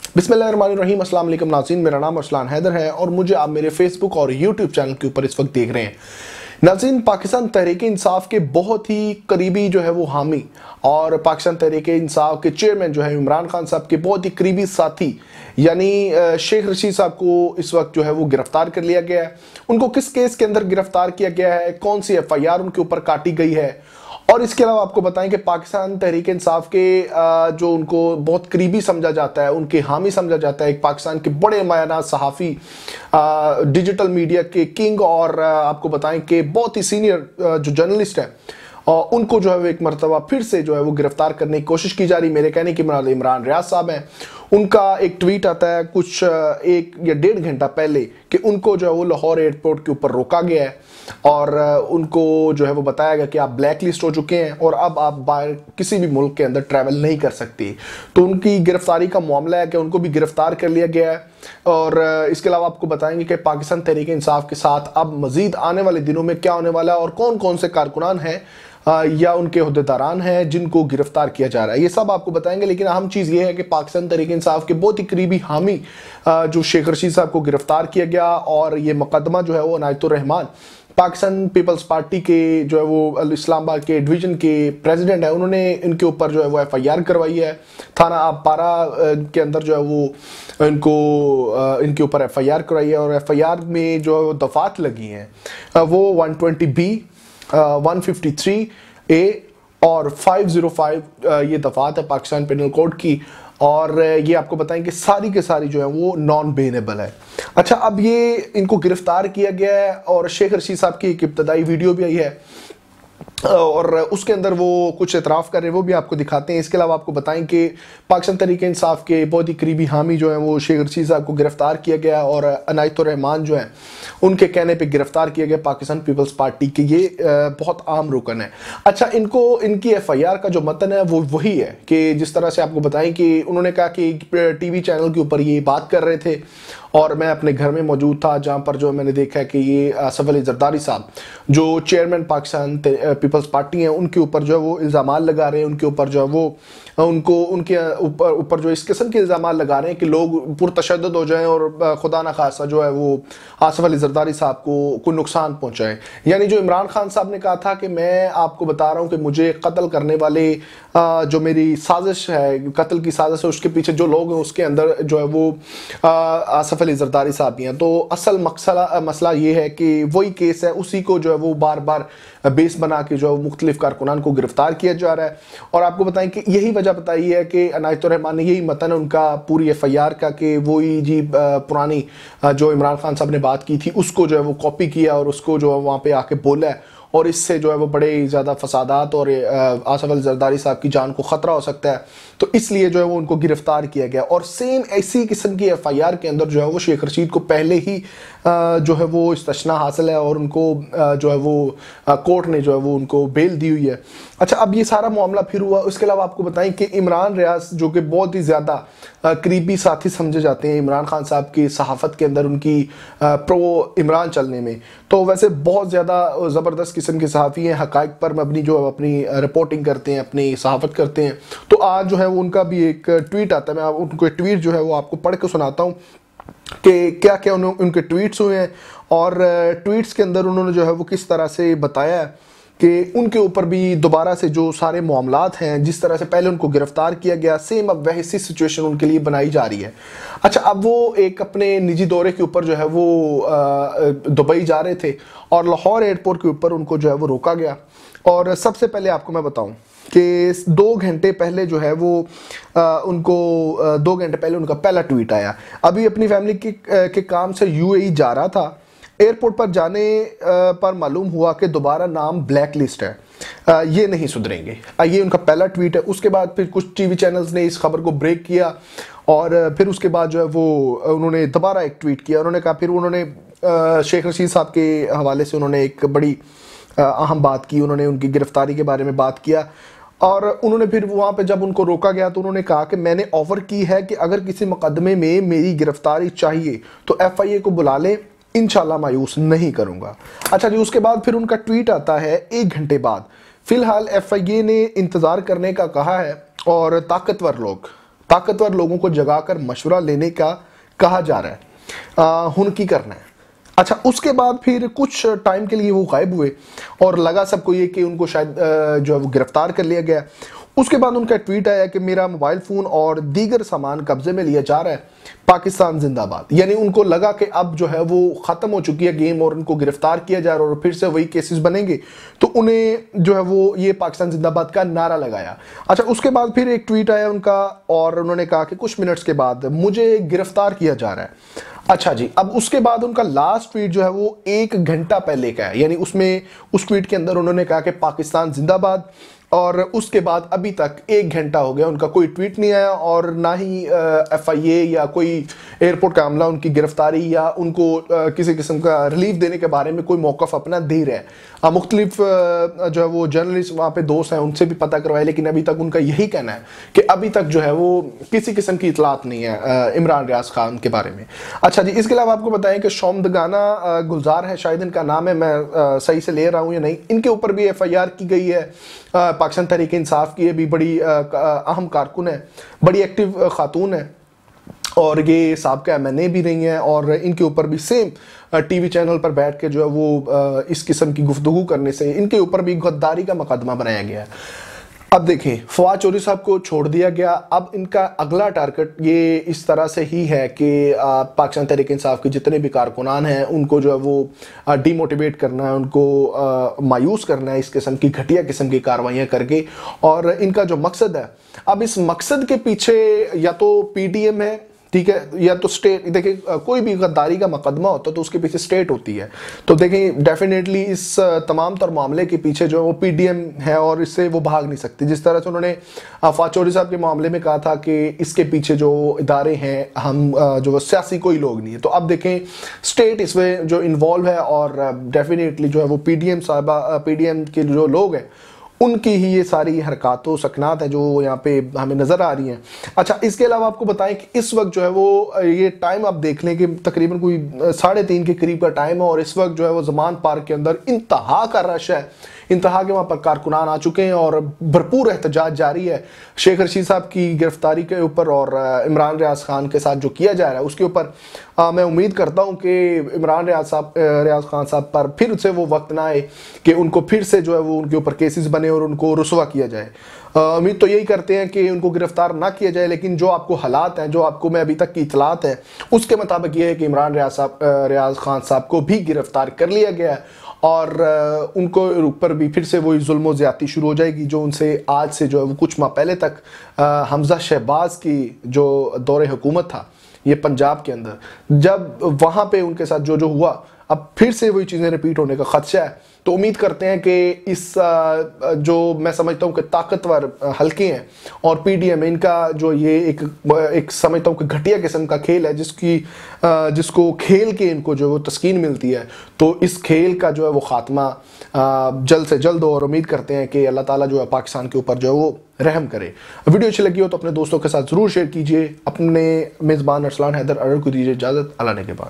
बिस्मिल्लाहिर्रहमानिर्रहीम। अस्सलाम वालेकुम नाज़रीन, मेरा नाम अरसलान हैदर है और मुझे आप मेरे फेसबुक और यूट्यूब चैनल के ऊपर इस वक्त देख रहे हैं। नाज़रीन, पाकिस्तान तहरीक इंसाफ के बहुत ही करीबी जो है वो हामी और पाकिस्तान तहरीक इंसाफ के चेयरमैन जो है इमरान खान साहब के बहुत ही करीबी साथी यानी शेख रशीद साहब को इस वक्त जो है वो गिरफ्तार कर लिया गया है। उनको किस केस के अंदर गिरफ्तार किया गया है, कौन सी FIR उनके ऊपर काटी गई है, और इसके अलावा आपको बताएं कि पाकिस्तान तहरीक इंसाफ के जो उनको बहुत करीबी समझा जाता है, उनके हामी समझा जाता है, एक पाकिस्तान के बड़े मायना सहाफ़ी, डिजिटल मीडिया के किंग, और आपको बताएं कि बहुत ही सीनियर जो जर्नलिस्ट हैं, और उनको जो है वो एक मरतबा फिर से जो है वो गिरफ्तार करने की कोशिश की जा रही। मेरे कहने की मुराद इमरान रियाज साहब हैं। उनका एक ट्वीट आता है कुछ 1 या 1.5 घंटा पहले कि उनको जो है वो लाहौर एयरपोर्ट के ऊपर रोका गया है और उनको जो है वो बताया गया कि आप ब्लैक लिस्ट हो चुके हैं और अब आप बाहर किसी भी मुल्क के अंदर ट्रैवल नहीं कर सकते। तो उनकी गिरफ्तारी का मामला है कि उनको भी गिरफ्तार कर लिया गया है। और इसके अलावा आपको बताएंगे कि पाकिस्तान तहरीक इंसाफ के साथ अब मजीद आने वाले दिनों में क्या होने वाला है और कौन कौन से कारकुनान हैं या उनके अहदेदारान हैं जिनको गिरफ्तार किया जा रहा है, ये सब आपको बताएंगे। लेकिन अहम चीज़ ये है कि पाकिस्तान तहरीक इंसाफ के बहुत ही करीबी हामी जो शेख रशीद साहब को गिरफ्तार किया गया और ये मुकदमा जो है वो इनायतुर रहमान पाकिस्तान पीपल्स पार्टी के जो है वो इस्लामाबाद के डिवीज़न के प्रेसिडेंट है, उन्होंने इनके ऊपर जो है वो FIR करवाई है। थाना पारा के अंदर जो है वो इनके ऊपर FIR करवाई है और FIR में जो दफात लगी हैं वो 120B 153A और 505 ये दफात है पाकिस्तान पेनल कोड की। और ये आपको बताएं कि सारी के सारी जो है वो नॉन बेनेबल है। अच्छा, अब ये इनको गिरफ्तार किया गया है और शेख रशीद साहब की एक इब्तदाई वीडियो भी आई है और उसके अंदर वो कुछ एतराफ़ कर रहे हैं, वो भी आपको दिखाते हैं। इसके अलावा आपको बताएं कि पाकिस्तान तहरीक इंसाफ के बहुत ही करीबी हामी जो हैं वो शेख रशीद साहब को गिरफ्तार किया गया और इनायतुर रहमान जो हैं उनके कहने पे गिरफ्तार किया गया पाकिस्तान पीपल्स पार्टी के। ये बहुत आम रुकन है। अच्छा, इनकी FIR का जो मतन है वो वही है कि जिस तरह से आपको बताएं कि उन्होंने कहा कि TV चैनल के ऊपर ये बात कर रहे थे और मैं अपने घर में मौजूद था जहाँ पर जो मैंने देखा है कि ये आसिफ अली जरदारी साहब जो चेयरमैन पाकिस्तान पीपल्स पार्टी हैं उनके ऊपर जो है वो इल्ज़ाम लगा रहे हैं, उनके ऊपर जो है वो उनके ऊपर जो इस किस्म के इल्ज़ाम लगा रहे हैं कि लोग पुरतशद्दुद हो जाएं और खुदा न खासा जो है वो आसिफ अली जरदारी साहब को कोई नुकसान पहुँचाएं। यानी जो इमरान खान साहब ने कहा था कि मैं आपको बता रहा हूँ कि मुझे कत्ल करने वाले जो मेरी साजिश है, कत्ल की साजिश है, उसके पीछे जो लोग हैं उसके अंदर जो है वो आसिफ अली जरदारी साहब ही हैं। तो असल मसला ये है कि वही केस है, उसी को जो है वो बार बार बेस बना के जो है मुख्तलिफ कारकुनान को गिरफ्तार किया जा रहा है। और आपको बताएं कि यही वजह बताई है कि इनायतुर रहमान ने यही मतन उनका पूरी FIR का कि वही जी पुरानी जो इमरान खान साहब ने बात की थी उसको जो है वो कॉपी किया और उसको जो है वहाँ पे आके बोला है और इससे जो है वो बड़े ज़्यादा फसादात और आसिफ अली जरदारी साहब की जान को ख़तरा हो सकता है। तो इसलिए जो है वो उनको गिरफ्तार किया गया और सेम ऐसी किस्म की FIR के अंदर जो है वो शेख रशीद को पहले ही जो है वो इस्तिस्ना हासिल है और उनको जो है वो कोर्ट ने जो है वो उनको बेल दी हुई है। अच्छा, अब ये सारा मामला फिर हुआ। उसके अलावा आपको बताएं कि इमरान रियाज जो कि बहुत ही ज़्यादा करीबी साथी समझे जाते हैं इमरान खान साहब की सहाफ़त के अंदर, उनकी प्रो इमरान चलने में, तो वैसे बहुत ज़्यादा ज़बरदस्त किस्म के सहाफ़ी हैं, हक़ाइक़ पर मबनी जो अपनी रिपोर्टिंग करते हैं, अपनी सहाफ़त करते हैं। तो आज जो है वो उनका भी एक ट्वीट आता है, मैं उनको ट्वीट जो है वो आपको पढ़ के सुनाता हूँ कि क्या क्या उनके ट्वीट्स हुए हैं और ट्वीट्स के अंदर उन्होंने जो है वो किस तरह से बताया है कि उनके ऊपर भी दोबारा से जो सारे मामलात हैं, जिस तरह से पहले उनको गिरफ्तार किया गया, सेम अब वैसी सिचुएशन उनके लिए बनाई जा रही है। अच्छा, अब वो एक अपने निजी दौरे के ऊपर जो है वो दुबई जा रहे थे और लाहौर एयरपोर्ट के ऊपर उनको जो है वो रोका गया। और सबसे पहले आपको मैं बताऊं कि 2 घंटे पहले जो है वो उनको 2 घंटे पहले उनका पहला ट्वीट आया। अभी अपनी फैमिली के काम से UAE जा रहा था। एयरपोर्ट पर जाने पर मालूम हुआ कि दोबारा नाम ब्लैक लिस्ट है, ये नहीं सुधरेंगे। ये उनका पहला ट्वीट है। उसके बाद फिर कुछ TV चैनल्स ने इस खबर को ब्रेक किया और फिर उसके बाद जो है वो उन्होंने दोबारा एक ट्वीट किया। उन्होंने कहा, फिर उन्होंने शेख रशीद साहब के हवाले से उन्होंने एक बड़ी अहम बात की, उन्होंने उनकी गिरफ्तारी के बारे में बात किया और उन्होंने फिर वहाँ पे जब उनको रोका गया तो उन्होंने कहा कि मैंने ऑफ़र की है कि अगर किसी मुकदमे में मेरी गिरफ्तारी चाहिए तो FIA को बुला लें, इंशाल्लाह मायूस नहीं करूँगा। अच्छा जी, उसके बाद फिर उनका ट्वीट आता है 1 घंटे बाद, फ़िलहाल FIA ने इंतज़ार करने का कहा है और ताकतवर लोग طاقتور لوگوں کو جگا کر مشورہ لینے کا کہا جا رہا ہے، ہنکی کرنا ہے۔ اچھا، اس کے بعد پھر کچھ ٹائم کے لیے وہ غائب ہوئے اور لگا سب کو یہ کہ ان کو شاید جو ہے وہ گرفتار کر لیا گیا۔ اس کے بعد ان کا ٹویٹ آیا کہ میرا موبائل فون اور دیگر سامان قبضے میں لیا جا رہا ہے، پاکستان زندہ باد۔ یعنی ان کو لگا کہ اب جو ہے وہ ختم ہو چکی ہے گیم اور ان کو گرفتار کیا جا رہا ہے اور پھر سے وہی کیسز بنیں گے، تو انہیں جو ہے وہ یہ پاکستان زندہ باد کا نعرہ لگایا۔ اچھا، اس کے بعد پھر ایک ٹویٹ آیا ان کا اور انہوں نے کہا کہ کچھ منٹس کے بعد مجھے گرفتار کیا جا رہا ہے۔ اچھا جی، اب اس کے بعد ان کا لاسٹ ٹویٹ جو ہے وہ 1 گھنٹہ پہلے کا ہے، یعنی اس ٹویٹ کے اندر انہوں نے کہا کہ پاکستان زندہ باد، اور اس کے بعد ابھی تک 1 گھنٹہ ہو گیا ان کا کوئی ٹویٹ نہیں آیا، اور نہ ہی ایف آئی اے یا کوئی ایئرپورٹ کا عملہ ان کی گرفتاری یا ان کو کسی قسم کا ریلیف دینے کے بارے میں کوئی موقف اپنا دے رہا ہے۔ مختلف جو ہے وہ جرنلسٹ وہاں پہ دوست ہیں، ان سے بھی پتہ کروائے، لیکن ابھی تک ان کا یہی کہنا ہے کہ ابھی تک جو ہے وہ کسی قسم کی اطلاعات نہیں ہے عمران ریاض خان کے بارے میں۔ اچھا جی، اس کے علاوہ آپ کو بتائیں کہ شومدگانہ گلزار ہے شاید ان کا نام ہے، میں صحیح سے لے رہا ہوں یا نہیں، ان کے اوپر بھی ایف آئی آر کی گئی ہے۔ پاکستان تحریک انصاف کی بھی بڑی اہم کارکن ہے، بڑی ایکٹیو خاتون ہے، اور یہ سابقہ ایم این اے بھی رہی ہیں، اور ان کے اوپر بھی سیم ٹی وی چینل پر بیٹھ کے جو ہے وہ اس قسم کی گفتگو کرنے سے ان کے اوپر بھی غداری کا مقدمہ بنایا گیا ہے۔ اب دیکھیں، فواد چودھری صاحب کو چھوڑ دیا گیا، اب ان کا اگلا ٹارگٹ یہ اس طرح سے ہی ہے کہ پاکستان تحریک انصاف کے جتنے بھی کارکنان ہیں ان کو جو ہے وہ ڈی موٹیویٹ کرنا ہے، ان کو مایوس کرنا ہے اس قسم کی گھٹیا قسم کی کاروائیاں کر کے، اور ان کا جو مقصد ہے، اب اس مقصد کے پیچھے یا تو پی ٹی ایم ہے، ٹھیک ہے، یا تو سٹیٹ۔ دیکھیں، کوئی بھی غداری کا مقدمہ ہوتا ہے تو اس کے پیچھے سٹیٹ ہوتی ہے، تو دیکھیں ڈیفینیٹلی اس تمام تر معاملے کے پیچھے جو ہے وہ پی ڈی ایم ہے، اور اس سے وہ بھاگ نہیں سکتی۔ جس طرح سے انہوں نے فواد چودھری صاحب کے معاملے میں کہا تھا کہ اس کے پیچھے جو ادارے ہیں، ہم جو سیاسی کوئی لوگ نہیں ہے، تو اب دیکھیں سٹیٹ اس میں جو انوالو ہے، اور ڈیفینیٹلی جو ہے وہ پی ڈی ایم صاحبہ، پی ڈی ایم کے جو لوگ ہیں ان کی ہی یہ ساری حرکات و سکنات ہیں جو یہاں پہ ہمیں نظر آ رہی ہیں۔ اچھا، اس کے علاوہ آپ کو بتائیں کہ اس وقت جو ہے وہ یہ ٹائم آپ دیکھ لیں کہ تقریباً کوئی 3:30 کے قریب کا ٹائم ہے، اور اس وقت جو ہے وہ زمان پارک کے اندر انتہا کا رش ہے، انتہا کے وہاں پر کارکنان آ چکے ہیں، اور بھرپور احتجاج جاری ہے شیخ رشید صاحب کی گرفتاری کے اوپر، اور عمران ریاض خان کے ساتھ جو کیا جا رہا ہے اس کے اوپر۔ میں امید کرتا ہوں کہ عمران ریاض خان صاحب پر پھر سے وہ وقت نہ آئے کہ ان کو پھر سے جو ہے وہ ان کے اوپر کیسز بنے اور ان کو رسوا کیا جائے۔ امید تو یہی کرتے ہیں کہ ان کو گرفتار نہ کیا جائے، لیکن جو آپ کو حالات ہیں، جو آپ کو میں ابھی تک کی اطلاعات ہیں، اس کے مطابق یہ ہے کہ عمران ریاض خان صاحب کو بھی گرفتار کر لیا گیا ہے، اور ان کو اوپر بھی پھر سے وہی ظلم و زیادتی شروع ہو جائے گی جو ان سے آج سے جو ہے وہ کچھ ماہ پہلے تک حمزہ شہباز کی جو دور حکومت تھا یہ پنجاب کے اندر، جب وہاں پہ ان کے ساتھ جو ہوا، اب پھر سے وہی چیزیں ریپیٹ ہونے کا خدشہ ہے۔ تو امید کرتے ہیں کہ اس جو میں سمجھتا ہوں کہ طاقتور حلقے ہیں اور پی ڈی ایم، ان کا جو یہ ایک سمجھتا ہوں کہ گھٹیا قسم کا کھیل ہے جس کو کھیل کے ان کو جو وہ تسکین ملتی ہے، تو اس کھیل کا جو ہے وہ خاتمہ جلد سے جلد ہو، اور امید کرتے ہیں کہ اللہ تعالیٰ جو ہے پاکستان کے اوپر جو ہے وہ رحم کرے۔ ویڈیو اچھی لگی ہو تو اپنے دوستوں کے ساتھ ضرور شیئر کیجئے۔ اپنے میزبان ارسلان حیدر ارر کو دیجیے اجازت، اللہ نے کے بعد۔